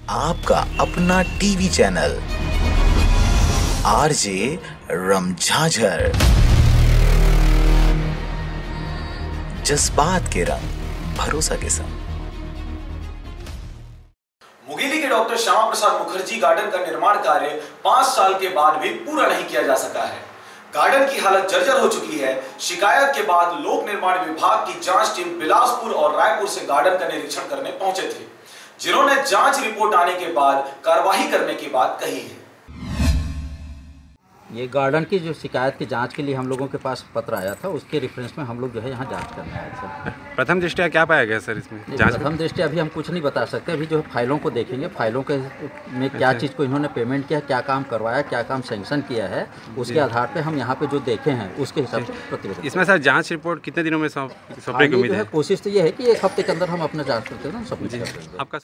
आपका अपना TV channel RJ रमझाझर, जज्बात के रंग भरोसा के संग। मुंगेली के डॉक्टर श्यामा प्रसाद मुखर्जी गार्डन का निर्माण कार्य 5 साल के बाद भी पूरा नहीं किया जा सका है। गार्डन की हालत जर्जर हो चुकी है। शिकायत के बाद लोक निर्माण विभाग की जांच टीम बिलासपुर और रायपुर से गार्डन का निरीक्षण करने पहुंचे थे, जिन्होंने जांच रिपोर्ट आने के बाद कार्रवाई करने की बात कही है। ये गार्डन की जो शिकायत की जांच के लिए हम लोगों के पास पत्र आया था, उसके रेफरेंस में हम लोग जो है यहाँ जांच करने आए थे। प्रथम दृष्टया क्या पाया गया सर इसमें जांच? प्रथम दृष्टया अभी हम कुछ नहीं बता सकते। अभी जो फाइलों को देखेंगे, फाइलों के में क्या चीज़ को इन्होंने पेमेंट किया, क्या काम करवाया, क्या काम सैंक्शन किया है, उसके आधार पर हम यहाँ पे जो देखे हैं उसके हिसाब से प्रतिवेदन। इसमें सर जाँच रिपोर्ट कितने दिनों में सौंपने की उम्मीद है? कोशिश तो ये है कि 1 हफ्ते के अंदर हम अपना जाँच प्रतिवेदन सबमिट कर देंगे। आपका